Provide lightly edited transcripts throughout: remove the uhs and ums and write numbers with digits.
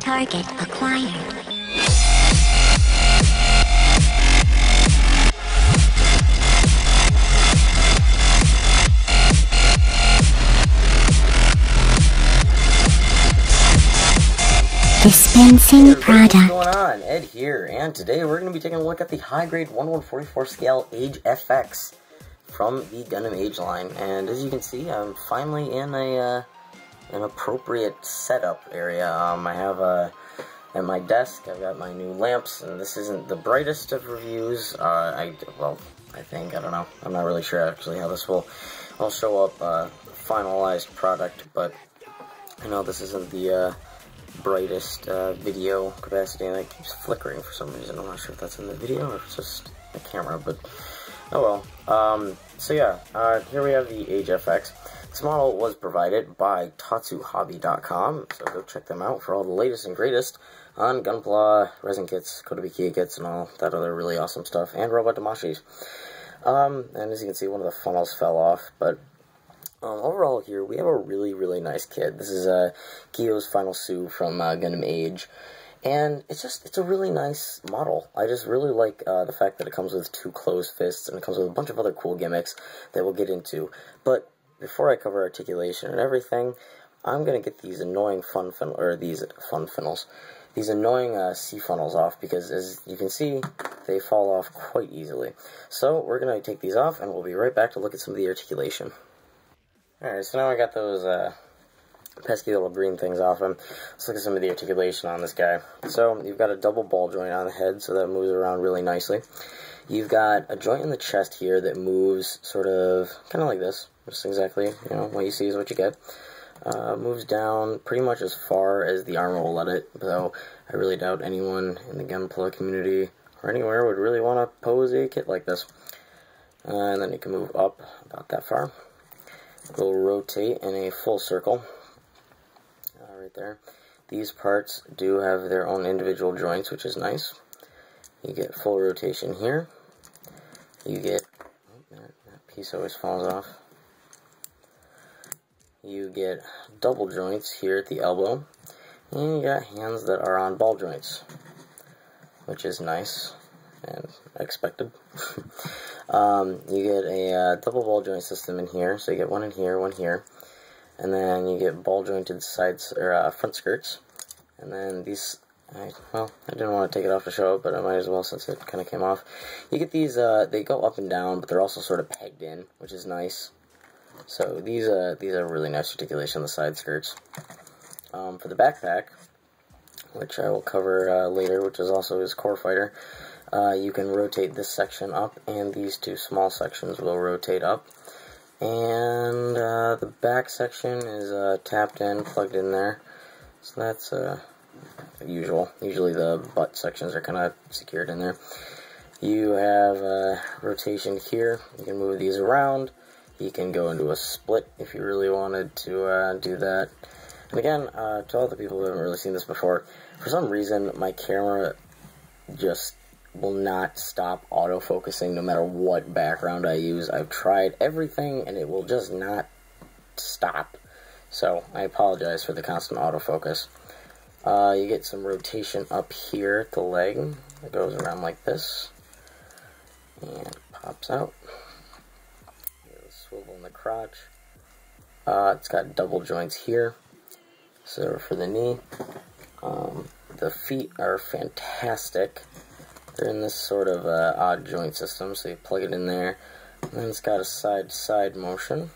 Target acquired. Dispensing product. What's going on? Ed here, and today we're going to be taking a look at the high-grade 1/144 scale Age FX from the Gundam Age line. And as you can see, I'm finally in an appropriate setup area. I have at my desk, I've got my new lamps, and this isn't the brightest of reviews. I think, I don't know, I'm not really sure actually how this will show up finalized product, but I know this isn't the brightest video capacity, and it keeps flickering for some reason. I'm not sure if that's in the video or if it's just the camera, but oh well. So yeah, here we have the Age FX. This model was provided by tatsuhobby.com, so go check them out for all the latest and greatest on Gunpla, resin kits, Kotobukiya kits, and all that other really awesome stuff, and robot damashis. And as you can see, one of the funnels fell off, but overall here, we have a really nice kit. This is Kyo's Final Sue from Gundam Age, and it's a really nice model. I just really like the fact that it comes with 2 closed fists, and it comes with a bunch of other cool gimmicks that we'll get into. But before I cover articulation and everything, I'm gonna get these annoying these annoying sea funnels off, because as you can see, they fall off quite easily. So we're gonna take these off, and we'll be right back to look at some of the articulation. Alright, so now I got those pesky little green things off him. Let's look at some of the articulation on this guy. So, you've got a double ball joint on the head, so that moves around really nicely. You've got a joint in the chest here that moves sort of, kind of like this. Just exactly, you know, what you see is what you get. Moves down pretty much as far as the armor will let it, though I really doubt anyone in the Gunpla community or anywhere would really want to pose a kit like this. And then you can move up about that far. Will rotate in a full circle, right there. These parts do have their own individual joints, which is nice. You get full rotation here. You get, that piece always falls off. You get double joints here at the elbow, and you got hands that are on ball joints, which is nice and expected. You get a double ball joint system in here, so you get one in here, one here, and then you get ball jointed sides or front skirts, and then these. I didn't want to take it off to show it, but I might as well since it kind of came off. You get these. They go up and down, but they're also sort of pegged in, which is nice. So these are really nice articulation on the side skirts. For the backpack, which I will cover later, which is also his core fighter. You can rotate this section up, and these 2 small sections will rotate up. And the back section is tapped in, plugged in there. So that's usual. Usually the butt sections are kind of secured in there. You have rotation here. You can move these around. You can go into a split if you really wanted to do that. And again, to all the people who haven't really seen this before, for some reason my camera just will not stop autofocusing no matter what background I use. I've tried everything and it will just not stop. So I apologize for the constant autofocus. You get some rotation up here at the leg. It goes around like this and pops out. Swivel in the crotch. It's got double joints here, so for the knee. The feet are fantastic. They're in this sort of odd joint system, so you plug it in there, and then it's got a side-to-side motion,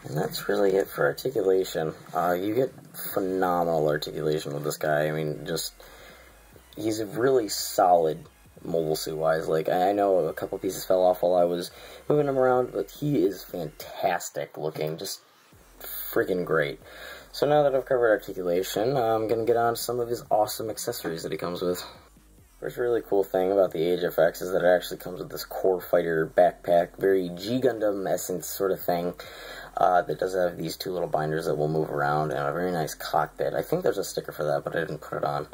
and that's really it for articulation. You get phenomenal articulation with this guy. I mean, he's really solid mobile suit-wise. Like, I know a couple pieces fell off while I was moving him around, but he is fantastic looking, just freaking great. So now that I've covered articulation, I'm going to get on to some of his awesome accessories that he comes with. First really cool thing about the Age FX is that it actually comes with this core fighter backpack, very G Gundam essence sort of thing, that does have these 2 little binders that will move around, and a very nice cockpit. I think there's a sticker for that, but I didn't put it on.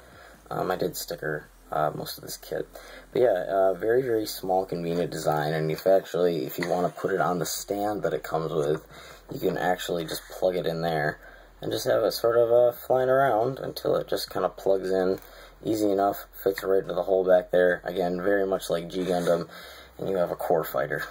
I did sticker most of this kit. But yeah, very small, convenient design, and if you want to put it on the stand that it comes with, you can actually just plug it in there, and just have it sort of flying around until it just kind of plugs in easy enough, fits right into the hole back there. Again, very much like G Gundam, and you have a core fighter.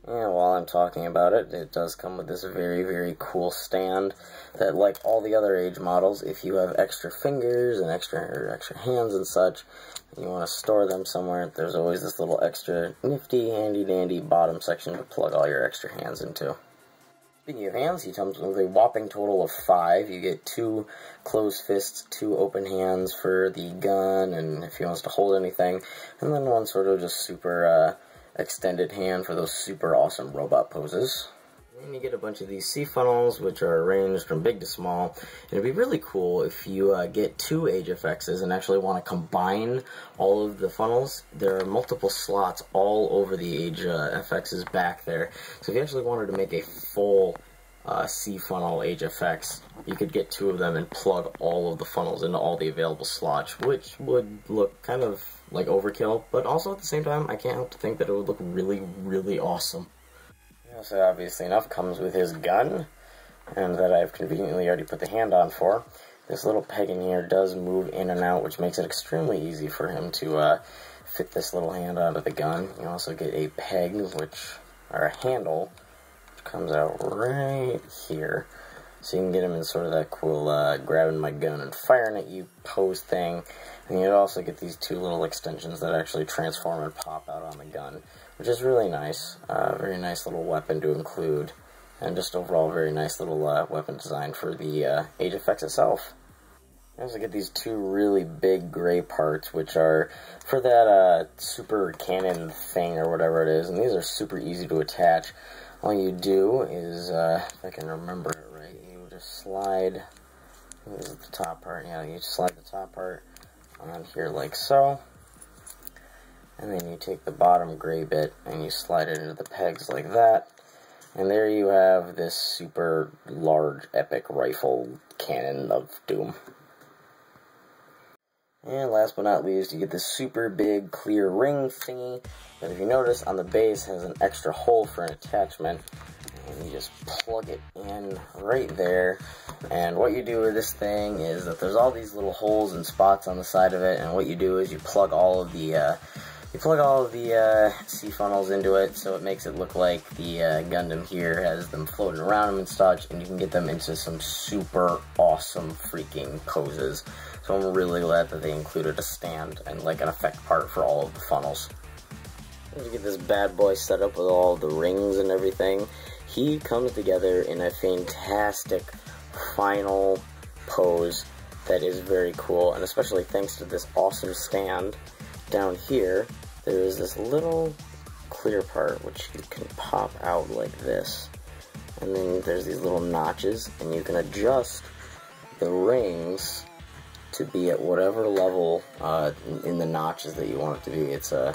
And while I'm talking about it, it does come with this very, very cool stand that, like all the other Age models, if you have extra fingers and extra hands and such, and you want to store them somewhere, there's always this little extra nifty, handy-dandy bottom section to plug all your extra hands into. Speaking of hands, he comes with a whopping total of 5. You get 2 closed fists, 2 open hands for the gun, and if he wants to hold anything, and then one sort of just super, extended hand for those super awesome robot poses. And you get a bunch of these C funnels, which are arranged from big to small. And it'd be really cool if you get 2 Age FXs and actually want to combine all of the funnels. There are multiple slots all over the Age FXs back there. So if you actually wanted to make a full C funnel Age FX, you could get 2 of them and plug all of the funnels into all the available slots, which would look kind of like overkill, but also at the same time, I can't help to think that it would look really, really awesome. So obviously enough comes with his gun, and that I've conveniently already put the hand on for. This little peg in here does move in and out, which makes it extremely easy for him to fit this little hand onto the gun. You also get a peg, or a handle, which comes out right here. So you can get him in sort of that cool grabbing my gun and firing at you pose thing. And you also get these 2 little extensions that actually transform and pop out on the gun, which is really nice. Very nice little weapon to include, and just overall very nice little weapon design for the Age FX itself. You also get these 2 really big gray parts, which are for that super cannon thing or whatever it is, and these are super easy to attach. All you do is, if I can remember it right, you just slide, this is the top part, yeah, you just slide the top part on here like so, and then you take the bottom gray bit and you slide it into the pegs like that, and there you have this super large epic rifle cannon of doom. And last but not least, you get this super big clear ring thingy that, if you notice, on the base has an extra hole for an attachment, and you just plug it in right there. And what you do with this thing is that there's all these little holes and spots on the side of it, and what you do is you plug all of the C funnels into it, so it makes it look like the Gundam here has them floating around them and such, and you can get them into some super awesome freaking poses. So I'm really glad that they included a stand and like an effect part for all of the funnels. To get this bad boy set up with all the rings and everything, he comes together in a fantastic final pose that is very cool, and especially thanks to this awesome stand down here, there is this little clear part which you can pop out like this, and then there's these little notches, and you can adjust the rings to be at whatever level in the notches that you want it to be. It's I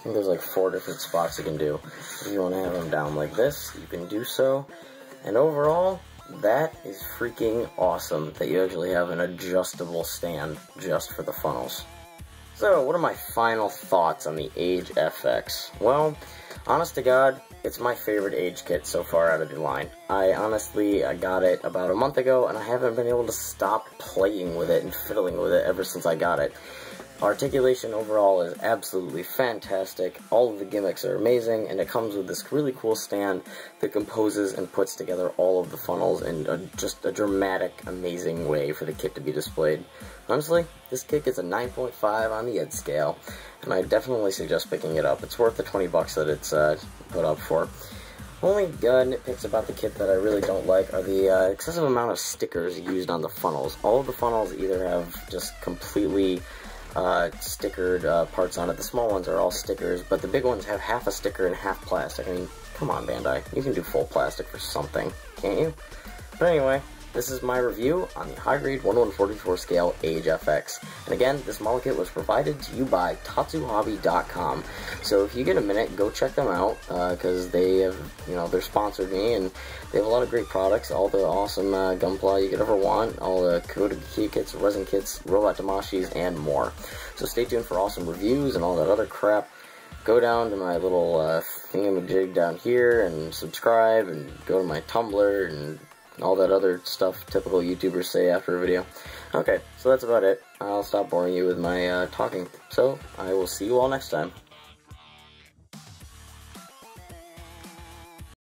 think there's like 4 different spots you can do. If you want to have them down like this, you can do so, and overall, that is freaking awesome that you actually have an adjustable stand just for the funnels. So, what are my final thoughts on the Age FX? Well, honest to God, it's my favorite Age kit so far out of the line. I got it about a month ago, and I haven't been able to stop playing with it and fiddling with it ever since I got it. Articulation overall is absolutely fantastic, all of the gimmicks are amazing, and it comes with this really cool stand that composes and puts together all of the funnels in just a dramatic, amazing way for the kit to be displayed. Honestly, this kit gets a 9.5 on the ed scale, and I definitely suggest picking it up. It's worth the 20 bucks that it's put up for. Only nitpicks about the kit that I really don't like are the excessive amount of stickers used on the funnels. All of the funnels either have just completely stickered parts on it. The small ones are all stickers, but the big ones have half a sticker and half plastic. I mean, come on, Bandai. You can do full plastic for something, can't you? But anyway, this is my review on the high-grade 1/144 scale Age FX. And again, this model kit was provided to you by tatsuhobby.com. So if you get a minute, go check them out, because they have, they're sponsored me, and they have a lot of great products, all the awesome Gunpla you could ever want, all the Kubota key kits, resin kits, robot damashis, and more. So stay tuned for awesome reviews and all that other crap. Go down to my little thingamajig down here and subscribe, and go to my Tumblr and all that other stuff typical YouTubers say after a video. Okay, so that's about it. I'll stop boring you with my talking. So, I will see you all next time.